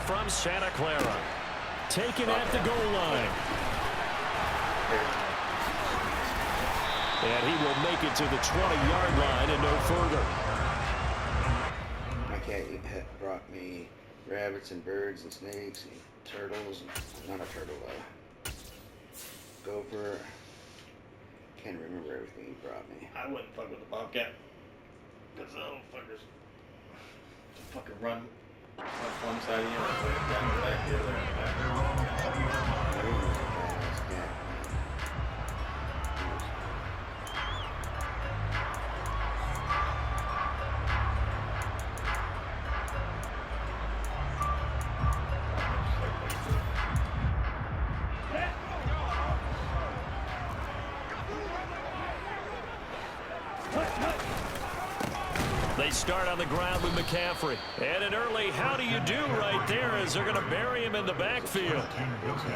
from Santa Clara. Taken at the goal line. And he will make it to the 20-yard line and no further. My cat brought me rabbits and birds and snakes and turtles. And, not a turtle, gopher. Can't remember everything he brought me. I wouldn't fuck with the bobcat. Because those fuckers fucking run one side of you and down the back the other. They start on the ground with McCaffrey. And an early how do you do right there as they're going to bury him in the backfield.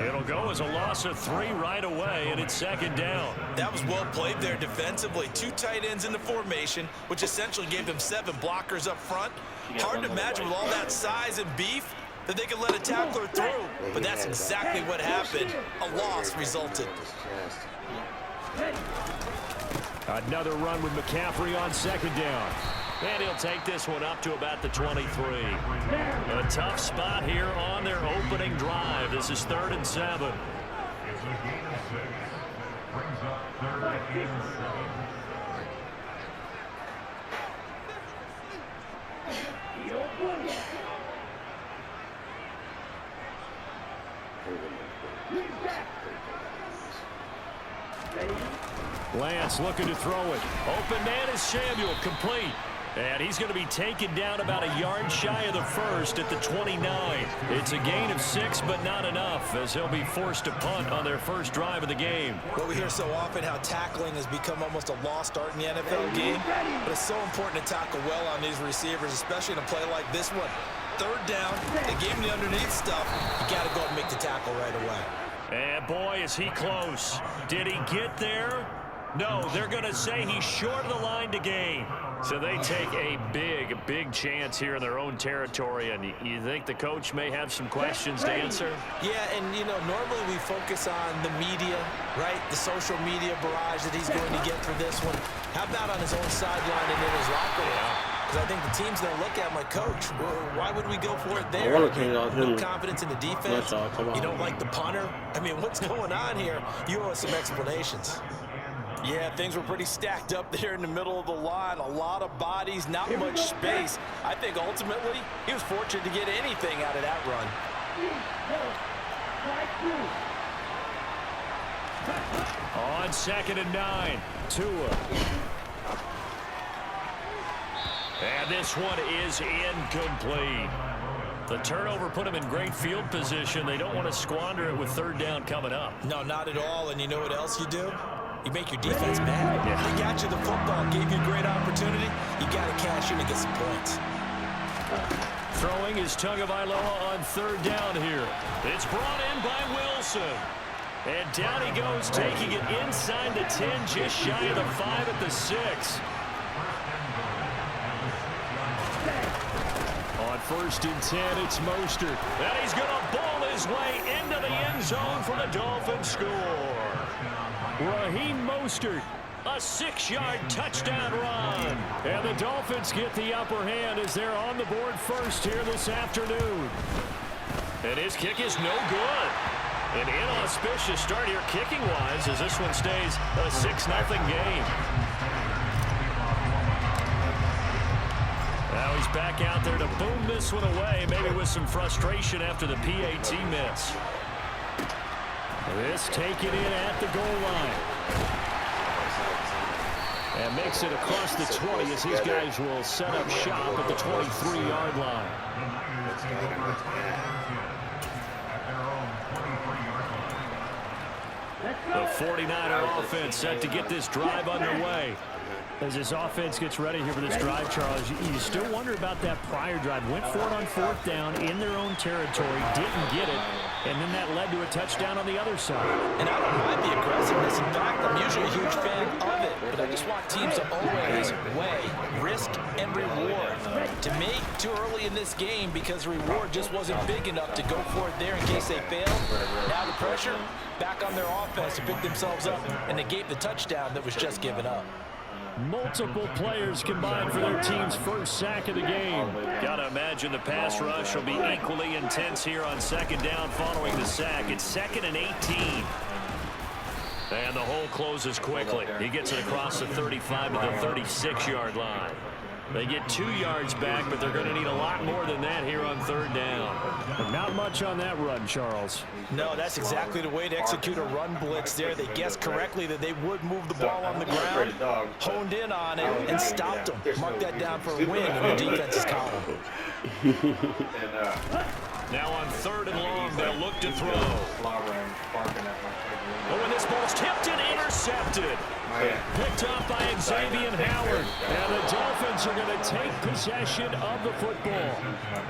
It'll go as a loss of 3 right away, and it's second down. That was well played there defensively. 2 tight ends in the formation, which essentially gave them 7 blockers up front. Hard to imagine with all that size and beef that they could let a tackler through. But that's exactly what happened. A loss resulted. Another run with McCaffrey on second down. And he'll take this one up to about the 23. A tough spot here on their opening drive. This is 3rd and 7. Lance looking to throw it. Open man is Samuel, complete. And he's going to be taken down about a yard shy of the first at the 29. It's a gain of 6, but not enough, as he'll be forced to punt on their first drive of the game. Well, we hear so often how tackling has become almost a lost art in the NFL game, but it's so important to tackle well on these receivers, especially in a play like this one. 3rd down, they gave him the underneath stuff. You got to go and make the tackle right away. And boy, is he close. Did he get there? No, they're going to say he's short of the line to gain. So they take a big chance here in their own territory, and you think the coach may have some questions to answer? Yeah, and, you know, normally we focus on the media, right? The social media barrage that he's going to get for this one. How about on his own sideline and in his locker room? Because I think the team's going to look at him like, Coach, why would we go for it there? No confidence in the defense? You don't like the punter? I mean, what's going on here? You owe us some explanations. Yeah, things were pretty stacked up there in the middle of the line. A lot of bodies, not much space. I think ultimately he was fortunate to get anything out of that run. On 2nd and 9, Tua. And this one is incomplete. The turnover put him in great field position. They don't want to squander it with 3rd down coming up. No, not at all. And you know what else you do? You make your defense mad. Yeah. They got you the football, gave you a great opportunity. You got to cash in and get some points. Throwing is Tagovailoa on 3rd down here. It's brought in by Wilson. And down he goes, taking it inside the 10, just shy of the 5 at the 6. On 1st and 10, it's Mostert. And he's going to ball his way into the end zone for the Dolphins score. Raheem Mostert, a 6-yard touchdown run. And the Dolphins get the upper hand as they're on the board first here this afternoon. And his kick is no good. An inauspicious start here kicking-wise as this one stays a 6-0 game. Now he's back out there to boom this one away, maybe with some frustration after the PAT miss. This taken in at the goal line. And makes it across the 20 as his guys will set up shop at the 23-yard line. The 49er offense set to get this drive underway. As this offense gets ready here for this drive, Charles, you still wonder about that prior drive. Went for it on 4th down in their own territory, didn't get it, and then that led to a touchdown on the other side. And I don't mind the aggressiveness. In fact, I'm usually a huge fan of it, but I just want teams to always weigh risk and reward. To me, too early in this game because the reward just wasn't big enough to go for it there in case they fail. Now the pressure back on their offense to pick themselves up, and they gave the touchdown that was just given up. Multiple players combined for their team's first sack of the game. Gotta imagine the pass rush will be equally intense here on 2nd down following the sack. It's 2nd and 18. And the hole closes quickly. He gets it across the 35 to the 36-yard line. They get 2 yards back, but they're going to need a lot more than that here on 3rd down. But not much on that run, Charles. No, that's exactly the way to execute a run blitz there. They guessed correctly that they would move the ball on the ground, honed in on it, and stopped them. Mark that down for a win in the defense's column. Now on 3rd and long, they'll look to throw. Oh, and this ball's tipped and intercepted. Picked up by Xavier Howard. And the Dolphins are going to take possession of the football.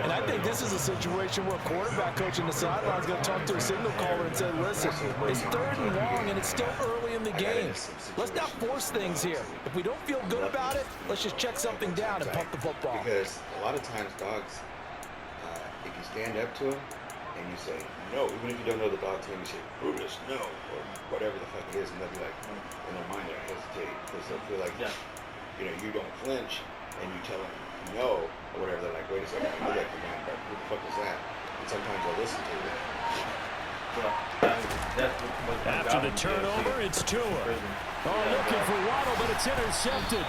And I think this is a situation where a quarterback coach in the sideline is going to talk to a signal caller and say, listen, it's 3rd and long and it's still early in the game. Let's not force things here. If we don't feel good about it, let's just check something down and pump the football. Because a lot of times dogs, if you stand up to them and you say no, even if you don't know the dog's name, you say Brutus, no, or whatever the fuck it is, and they'll be like, in their mind they'll hesitate because they'll feel like, you don't flinch, and you tell them no, or whatever. They're like, wait a second, I know that command, but who the fuck is that? And sometimes they'll listen to it. After the turnover, it's Tua. Looking for Waddle, but it's intercepted.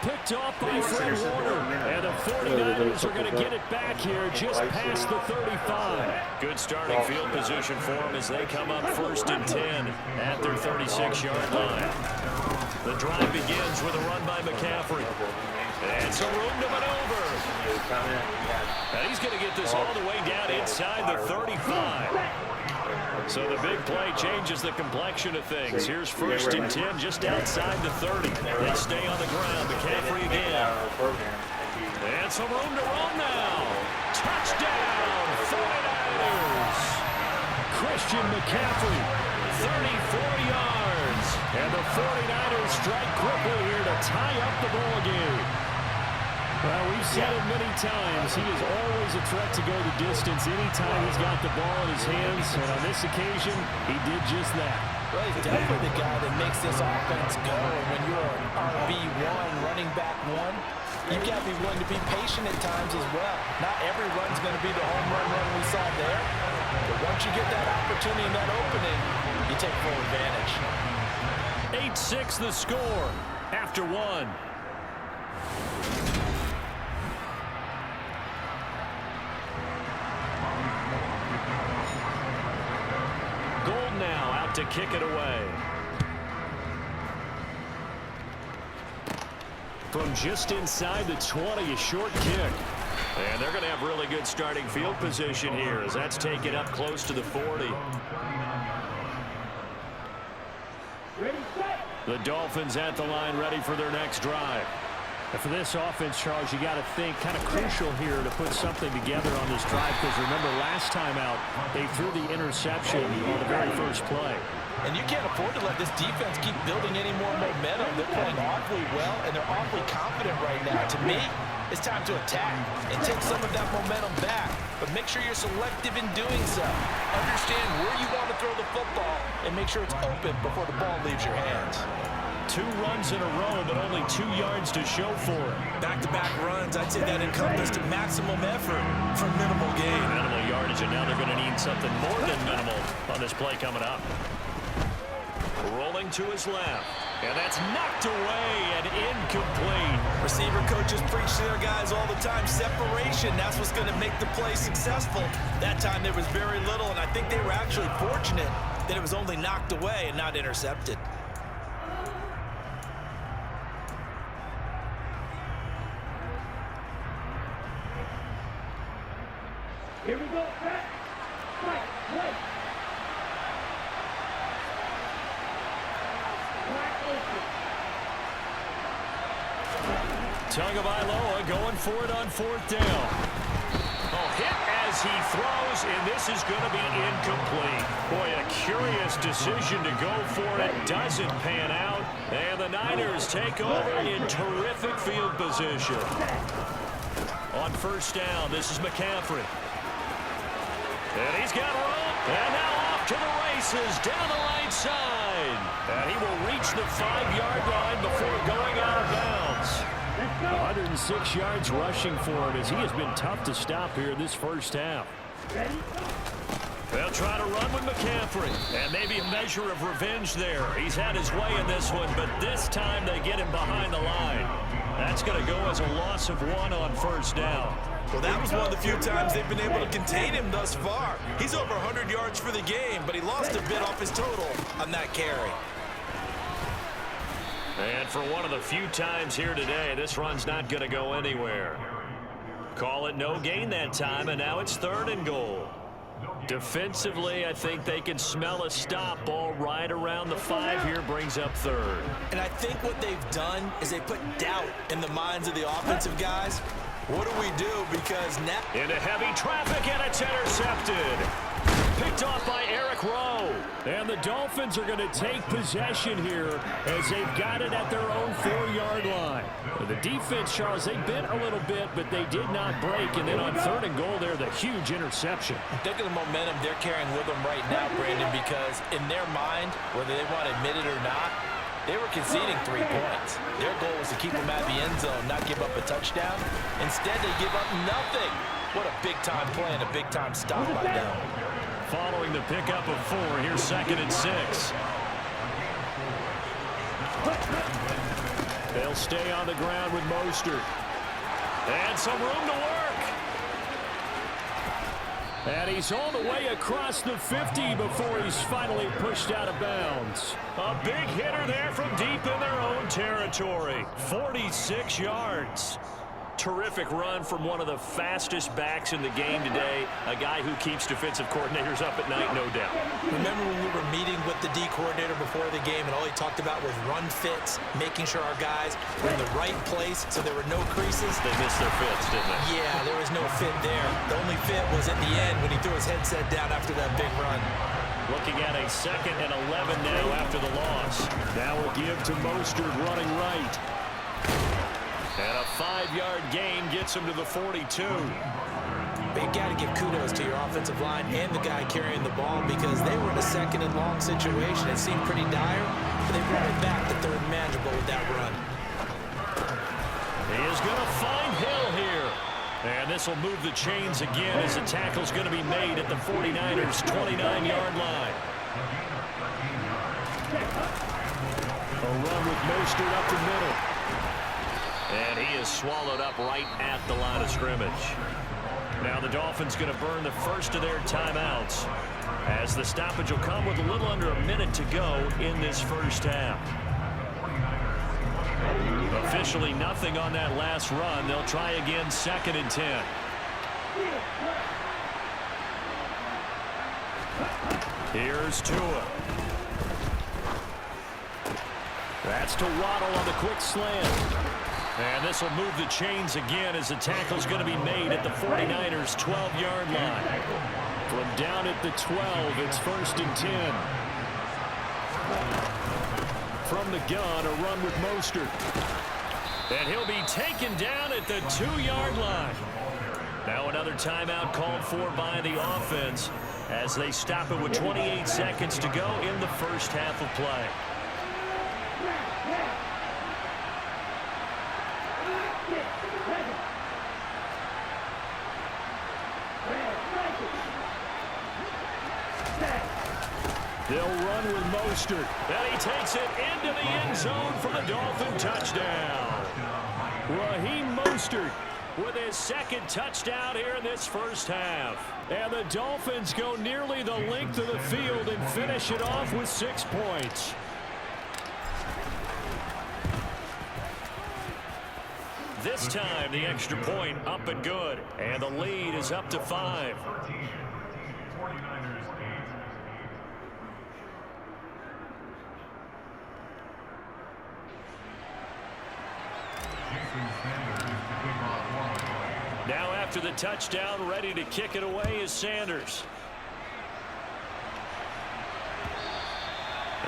Picked off by Fred Warner. And the 49ers are going to get it back here just past the 35. Good starting field position for them as they come up 1st and 10 at their 36-yard line. The drive begins with a run by McCaffrey. And some room to maneuver. And he's going to get this all the way down inside the 35. So the big play changes the complexion of things. Here's 1st and 10 just outside the 30. They stay on the ground. McCaffrey again. And some room to run now. Touchdown, 49ers. Christian McCaffrey, 34 yards. And the 49ers strike quickly here to tie up the ball game. Well, we've said it many times. He is always a threat to go the distance anytime he's got the ball in his hands. And on this occasion, he did just that. Well, he's definitely the guy that makes this offense go. And when you're an RB1, running back one, you've got to be willing to be patient at times as well. Not every run's going to be the home run we saw there. But once you get that opportunity and that opening, you take full advantage. 8-6 the score after one. Now out to kick it away. From just inside the 20, a short kick. And they're going to have really good starting field position here as that's taken up close to the 40. The Dolphins at the line ready for their next drive. And for this offense, Charles, you got to think kind of crucial here to put something together on this drive because remember last time out they threw the interception on the very first play. And you can't afford to let this defense keep building any more momentum. They're playing awfully well and they're awfully confident right now. To me, it's time to attack and take some of that momentum back. But make sure you're selective in doing so. Understand where you want to throw the football and make sure it's open before the ball leaves your hands. 2 runs in a row, but only 2 yards to show for it. Back-to-back runs, I'd say that encompassed maximum effort for minimal gain. Minimal yardage, and now they're going to need something more than minimal on this play coming up. Rolling to his left, and that's knocked away and incomplete. Receiver coaches preach to their guys all the time. Separation, that's what's going to make the play successful. That time there was very little, and I think they were actually fortunate that it was only knocked away and not intercepted. Here we go, back, right, right. Back open. Tagovailoa going for it on 4th down. Oh, hit as he throws, and this is going to be incomplete. Boy, a curious decision to go for it. Doesn't pan out, and the Niners take over in terrific field position. On 1st down, this is McCaffrey. And he's got room, and now off to the races down the right side. And he will reach the 5-yard line before going out of bounds. 106 yards rushing for him as he has been tough to stop here this first half. They'll try to run with McCaffrey, and maybe a measure of revenge there. He's had his way in this one, but this time they get him behind the line. That's going to go as a loss of 1 on 1st down. Well, that was one of the few times they've been able to contain him thus far. He's over 100 yards for the game, but he lost a bit off his total on that carry. And for one of the few times here today, this run's not going to go anywhere. Call it no gain that time, and now it's 3rd and goal. Defensively, I think they can smell a stop. Ball right around the 5 here, brings up 3rd. And I think what they've done is they put doubt in the minds of the offensive guys. What do we do? Because now... Into heavy traffic, and it's intercepted. Picked off by Eric Rowe. And the Dolphins are going to take possession here as they've got it at their own 4-yard line. The defense, Charles, they bent a little bit, but they did not break. And then on 3rd and goal there, the huge interception. Think of the momentum they're carrying with them right now, Brandon, because in their mind, whether they want to admit it or not, they were conceding 3 points. Their goal was to keep them at the end zone, not give up a touchdown. Instead, they give up nothing. What a big-time play and a big-time stop by them. Following the pickup of 4, here's 2nd and 6. They'll stay on the ground with Mostert. And some room to work. And he's all the way across the 50 before he's finally pushed out of bounds. A big hitter there from deep in their own territory. 46 yards. Terrific run from one of the fastest backs in the game today. A guy who keeps defensive coordinators up at night, no doubt. Remember when we were meeting with the D coordinator before the game and all he talked about was run fits, making sure our guys were in the right place so there were no creases? They missed their fits, didn't they? Yeah, there was no fit there. The only fit was at the end when he threw his headset down after that big run. Looking at a 2nd and 11 now after the loss. Now we'll give to Mostert running right. And a 5-yard gain gets him to the 42. But you got to give kudos to your offensive line and the guy carrying the ball because they were in a 2nd and long situation. It seemed pretty dire, but they brought it back to 3rd and manageable with that run. He is going to find Hill here. And this will move the chains again as the tackle's going to be made at the 49ers' 29-yard line. A run with Mostert up the middle. And he is swallowed up right at the line of scrimmage. Now the Dolphins going to burn the first of their timeouts as the stoppage will come with a little under a minute to go in this first half. Officially nothing on that last run. They'll try again 2nd and 10. Here's Tua. That's to Waddle on the quick slant. And this will move the chains again as the tackle's going to be made at the 49ers' 12-yard line. From down at the 12, it's 1st and 10. From the gun, a run with Mostert. And he'll be taken down at the 2-yard line. Now another timeout called for by the offense as they stop it with 28 seconds to go in the first half of play. They'll run with Mostert. And he takes it into the end zone for the Dolphin touchdown. Raheem Mostert with his 2nd touchdown here in this first half. And the Dolphins go nearly the length of the field and finish it off with 6 points. This time, the extra point up and good. And the lead is up to 5. Jason Sanders. Now after the touchdown, ready to kick it away is Sanders.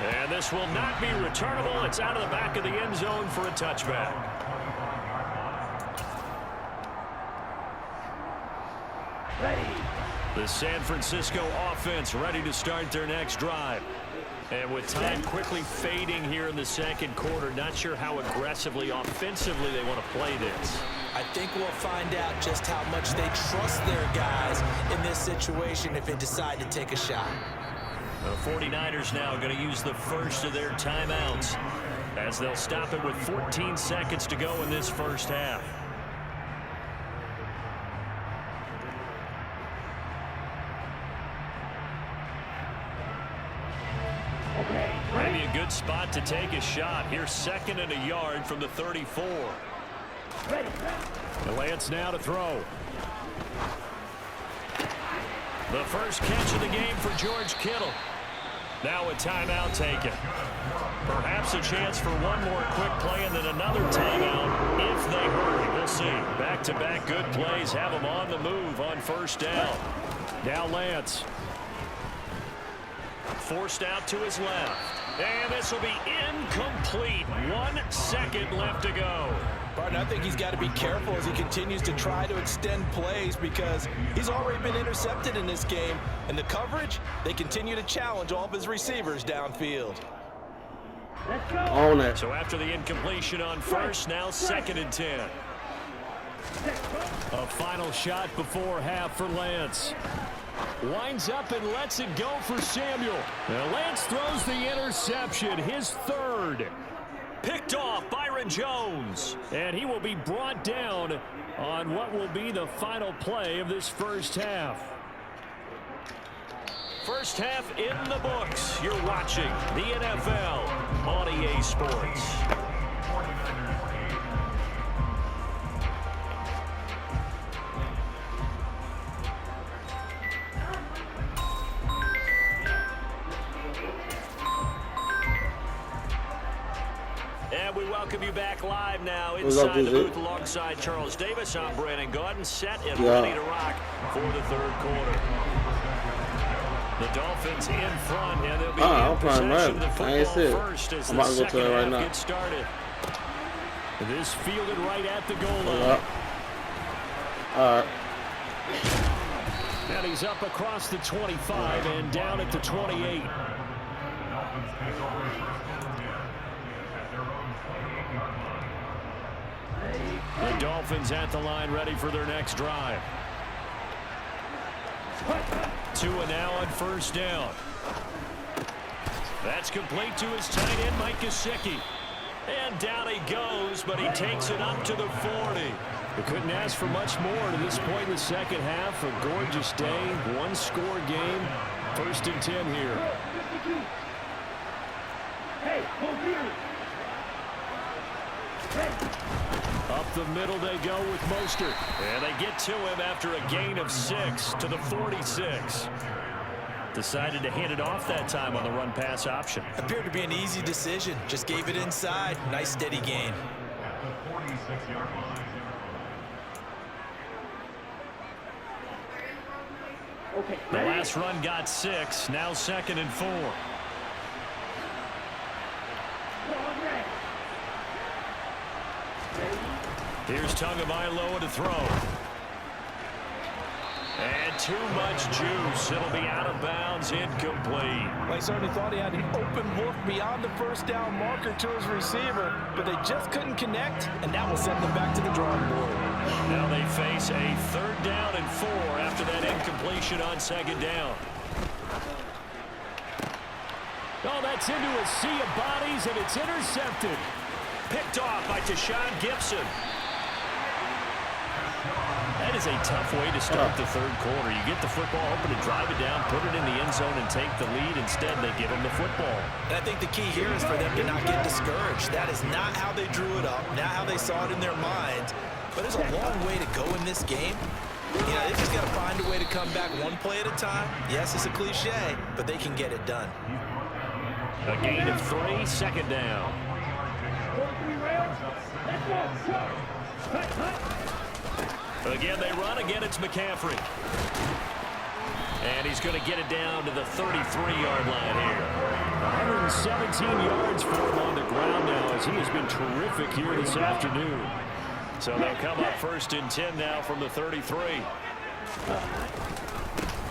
And this will not be returnable. It's out of the back of the end zone for a touchback. Ready. The San Francisco offense ready to start their next drive. And with time quickly fading here in the second quarter, not sure how aggressively, offensively they want to play this. I think we'll find out just how much they trust their guys in this situation if they decide to take a shot. The 49ers now going to use the first of their timeouts as they'll stop it with 14 seconds to go in this first half. Maybe a good spot to take a shot. Here's 2nd and a yard from the 34. The Lance now to throw. The first catch of the game for George Kittle. Now a timeout taken. Perhaps a chance for one more quick play and then another timeout if they hurry. We'll see. Back-to-back good plays have them on the move on first down. Now Lance. Forced out to his left. And this will be incomplete. 1 second left to go. Barton, I think he's got to be careful as he continues to try to extend plays because he's already been intercepted in this game. And the coverage, they continue to challenge all of his receivers downfield. Let's go. On it. So after the incompletion on first, now 2nd and 10. A final shot before half for Lance. Winds up and lets it go for Samuel. Now Lance throws the interception, his 3rd. Picked off Byron Jones. And he will be brought down on what will be the final play of this first half. First half in the books. You're watching the NFL on EA Sports. And we welcome you back live now inside the booth alongside Charles Davis. I'm Brandon Gaudin, set and ready to rock for the 3rd quarter. The Dolphins in front, and they'll be in possession of the football first as the second half gets started. This fielded right at the goal line. And he's up across the 25 and down at the 28. The Dolphins at the line ready for their next drive. Tua now on first down. That's complete to his tight end, Mike Gesicki. And down he goes, but he takes it up to the 40. We couldn't ask for much more to this point in the second half. A gorgeous day, 1-score game. 1st and 10 here. Hey, hold here. Up the middle they go with Mostert. And they get to him after a gain of 6 to the 46. Decided to hand it off that time on the run-pass option. Appeared to be an easy decision. Just gave it inside. Nice steady gain. Okay. The last run got 6. Now 2nd and 4. Here's Tagovailoa to throw. And too much juice. It'll be out of bounds, incomplete. Well, he certainly thought he had an open look beyond the first down marker to his receiver, but they just couldn't connect, and that will send them back to the drawing board. Now they face a 3rd down and 4 after that incompletion on 2nd down. Oh, that's into a sea of bodies, and it's intercepted. Picked off by Tashawn Gibson. That is a tough way to start the 3rd quarter. You get the football, hoping to drive it down, put it in the end zone, and take the lead. Instead, they give them the football. And I think the key here is for them to not get discouraged. That is not how they drew it up, not how they saw it in their minds. But there's a long way to go in this game. You know, they just got to find a way to come back one play at a time. Yes, it's a cliche, but they can get it done. A gain of 3, 2nd down. Again, they run. Again, it's McCaffrey. And he's going to get it down to the 33-yard line here. 117 yards for him on the ground now as he has been terrific here this afternoon. So they'll come up 1st and 10 now from the 33.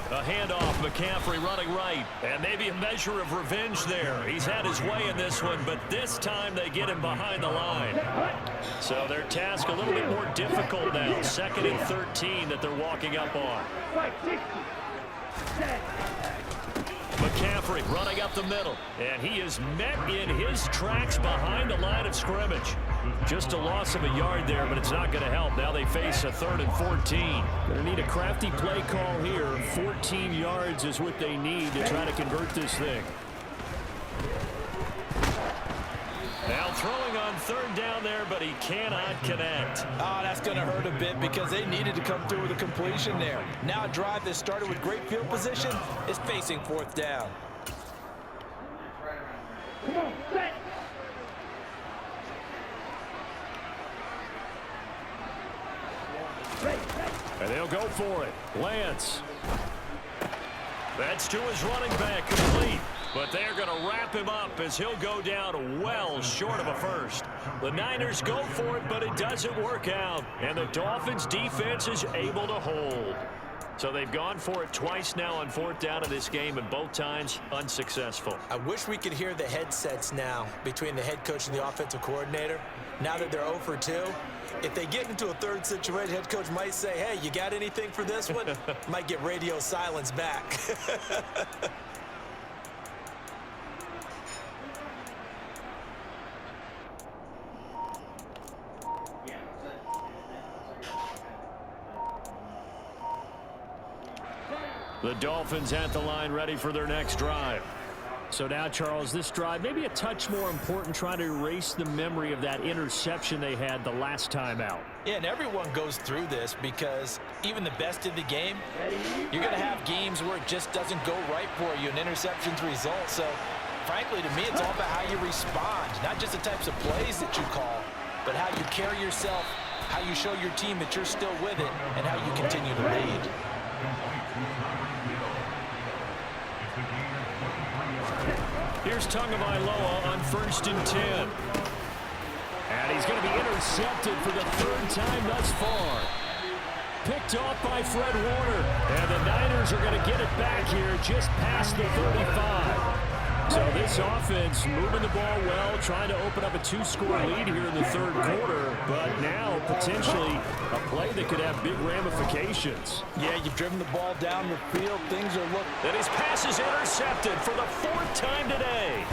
A handoff, McCaffrey running right. And maybe a measure of revenge there. He's had his way in this one, but this time they get him behind the line. So their task a little bit more difficult now. 2nd and 13 that they're walking up on. McCaffrey running up the middle. And he is met in his tracks behind the line of scrimmage. Just a loss of a yard there, but it's not going to help. Now they face a 3rd and 14. Going to need a crafty play call here. 14 yards is what they need to try to convert this thing. Now throwing on 3rd down there, but he cannot connect. Oh, that's going to hurt a bit because they needed to come through with a completion there. Now a drive that started with great field position is facing 4th down. Come on, set. And they'll go for it. Lance. That's to his running back, complete. But they're going to wrap him up as he'll go down well short of a first. The Niners go for it, but it doesn't work out. And the Dolphins defense is able to hold. So they've gone for it twice now on 4th down in this game, and both times unsuccessful. I wish we could hear the headsets now between the head coach and the offensive coordinator. Now that they're 0 for 2, if they get into a 3rd situation, head coach might say, hey, you got anything for this one? Might get radio silence back. The Dolphins at the line ready for their next drive. So now, Charles, this drive maybe a touch more important, trying to erase the memory of that interception they had the last time out. Yeah, and everyone goes through this because even the best in the game, you're going to have games where it just doesn't go right for you, and interceptions result. So, frankly, to me, it's all about how you respond, not just the types of plays that you call, but how you carry yourself, how you show your team that you're still with it, and how you continue to lead. Here's Tagovailoa on 1st and 10. And he's going to be intercepted for the 3rd time thus far. Picked off by Fred Warner. And the Niners are going to get it back here just past the 35. So this offense moving the ball well, trying to open up a 2-score lead here in the 3rd quarter. But now potentially a play that could have big ramifications. Yeah, you've driven the ball down the field. Things are looking. And his pass is intercepted for the 4th time today.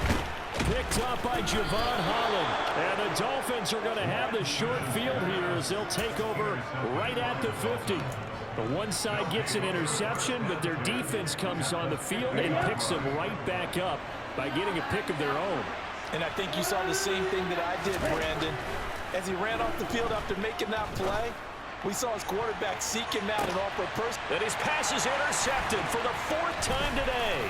Picked up by Javon Holland. And the Dolphins are going to have the short field here as they'll take over right at the 50. The one side gets an interception, but their defense comes on the field and picks them right back up by getting a pick of their own. And I think you saw the same thing that I did, Brandon. As he ran off the field after making that play, we saw his quarterback seek him out and offer a person. And his pass is intercepted for the 4th time today.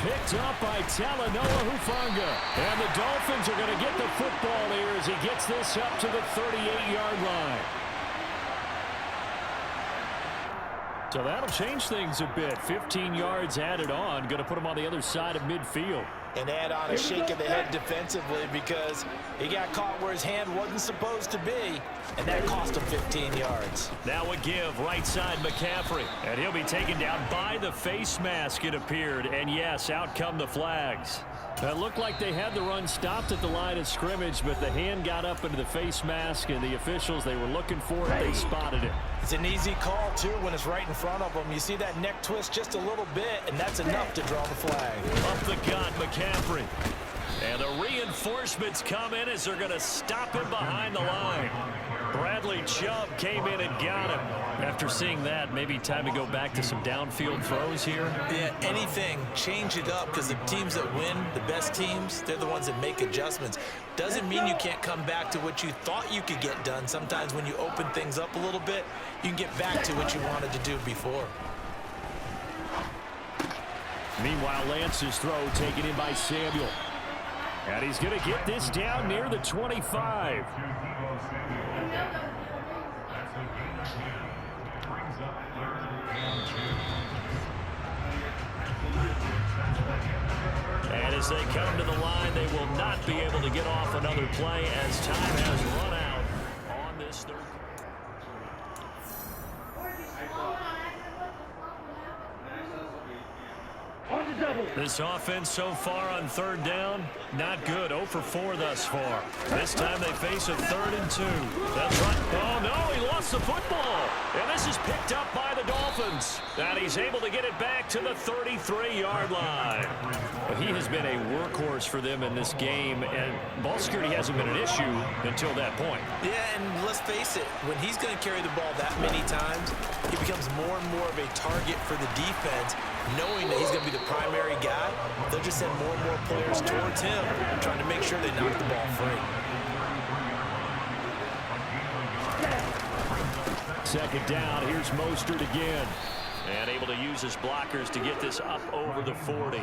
Picked up by Talanoa Hufanga. And the Dolphins are going to get the football here as he gets this up to the 38-yard line. So that'll change things a bit. 15 yards added on. Going to put him on the other side of midfield. And add on a shake of the head defensively because he got caught where his hand wasn't supposed to be, and that cost him 15 yards. Now a give, right side McCaffrey. And he'll be taken down by the face mask, it appeared. And yes, out come the flags. It looked like they had the run stopped at the line of scrimmage, but the hand got up into the face mask, and the officials, they were looking for it. They spotted it. It's an easy call, too, when it's right in front of them. You see that neck twist just a little bit, and that's enough to draw the flag. Up the gut, McCaffrey. And the reinforcements come in as they're going to stop him behind the line. Bradley Chubb came in and got him. After seeing that, maybe time to go back to some downfield throws here. Yeah, anything, change it up, because the teams that win, the best teams, they're the ones that make adjustments. Doesn't mean you can't come back to what you thought you could get done. Sometimes when you open things up a little bit, you can get back to what you wanted to do before. Meanwhile, Lance's throw taken in by Samuel. And he's going to get this down near the 25. As they come to the line, they will not be able to get off another play as time has run out on this third. This offense so far on third down, not good. 0 for 4 thus far. This time they face a 3rd and 2. That's right. Oh, no, he lost the football. And this is picked up by the Dolphins. And he's able to get it back to the 33-yard line. Well, he has been a workhorse for them in this game, and ball security hasn't been an issue until that point. Yeah, and let's face it, when he's going to carry the ball that many times, he becomes more and more of a target for the defense, knowing that he's going to be the primary guy. They'll just send more and more players towards him, trying to make sure they knock the ball free. Second down, here's Mostert again. And able to use his blockers to get this up over the 40.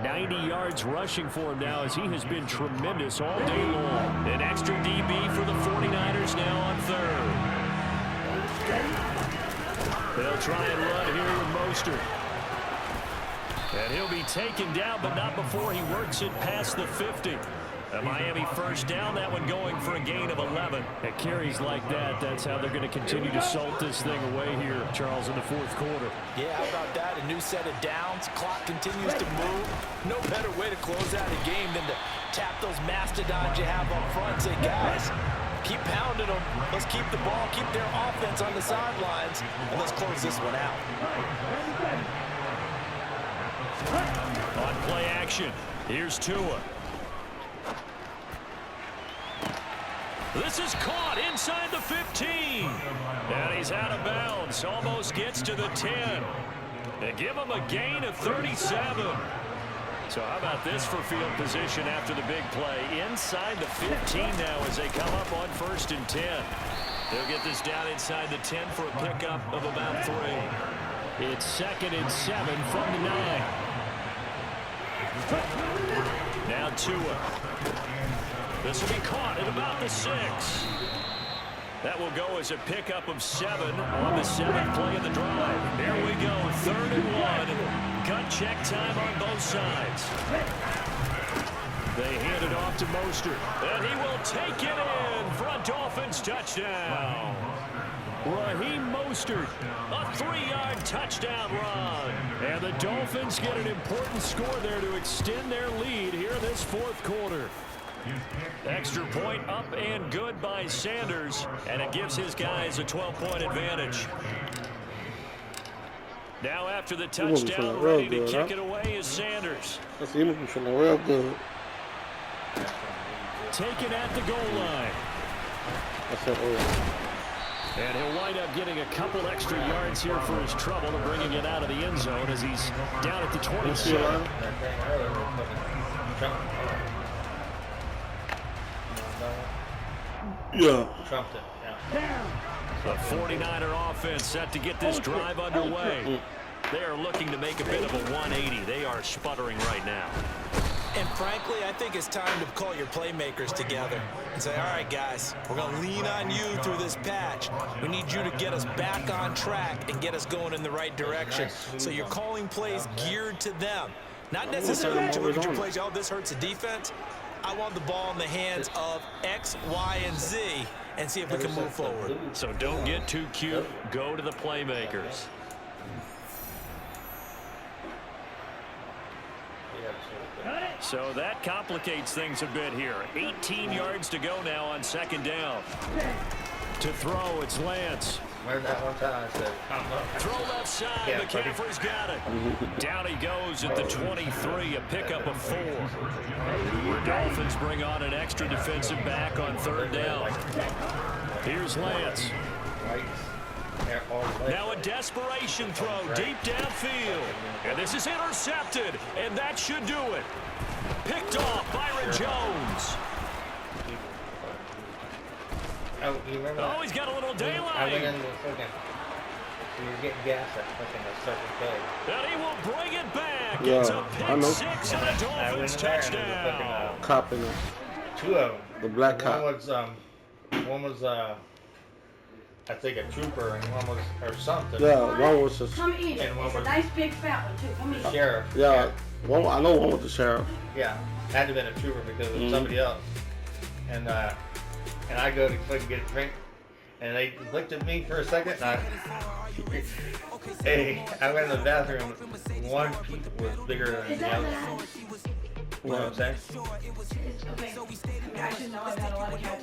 90 yards rushing for him now as he has been tremendous all day long. An extra DB for the 49ers now on 3rd. They'll try and run here with Mostert. And he'll be taken down, but not before he works it past the 50. A Miami first down, that one going for a gain of 11. At carries like that, that's how they're going to continue to salt this thing away here, Charles, in the 4th quarter. Yeah, how about that? A new set of downs. Clock continues to move. No better way to close out a game than to tap those mastodons you have up front and say, guys, keep pounding them. Let's keep the ball, keep their offense on the sidelines, and let's close this one out. On play action, here's Tua. This is caught inside the 15. And he's out of bounds. Almost gets to the 10. They give him a gain of 37. So how about this for field position after the big play? Inside the 15 now as they come up on 1st and 10. They'll get this down inside the 10 for a pickup of about 3. It's 2nd and 7 from the 9. Now Tua. This will be caught at about the 6. That will go as a pickup of 7 on the 7th play of the drive. Here we go, 3rd and 1. Gun check time on both sides. They hand it off to Mostert, and he will take it in for a Dolphins touchdown. Raheem Mostert, a 3-yard touchdown run. And the Dolphins get an important score there to extend their lead here this 4th quarter. Extra point up and good by Sanders, and it gives his guys a 12-point advantage. Now after the touchdown, ready to kick it away is Sanders. Real good. Taken at the goal line. And he'll wind up getting a couple extra yards here for his trouble and bringing it out of the end zone as he's down at the 27. Yeah. Trumped it, yeah. The 49er offense set to get this drive underway. They are looking to make a bit of a 180. They are sputtering right now. And frankly, I think it's time to call your playmakers together and say, all right, guys, we're going to lean on you through this patch. We need you to get us back on track and get us going in the right direction. So you're calling plays geared to them. Not necessarily to look at your plays, oh, this hurts the defense. I want the ball in the hands of X, Y, and Z and see if we can move forward. So don't get too cute. Go to the playmakers. So that complicates things a bit here. 18 yards to go now on 2nd down. To throw, it's Lance. Remember that one time I said, Throw left side, yeah, McCaffrey's got it. Down he goes at the 23, a pickup of 4. The Dolphins bring on an extra defensive back on 3rd down. Here's Lance. Now a desperation throw deep downfield. And this is intercepted, and that should do it. Picked off Byron Jones. Oh, you remember Oh, he's got a little I went daylight. in the fucking, we were getting gas at fucking the 2nd play. And he will bring it back. Yeah, It's a I know. pick 6 and a Dolphins touchdown. Cop in there. 2 of them. The black cop. One was I think a trooper, and one was, or something. Yeah, one was just, Come eat it. And one It's a was nice big fat one too. Come eat it. sheriff. yeah, One, I know one with the sheriff. Yeah, had to have been a trooper because it was somebody else. And I go to fucking get a drink, and they looked at me for a second, and I went in the bathroom. One peep was bigger than the other. You know what I'm saying? Okay. I mean, I should know I've had a lot of cats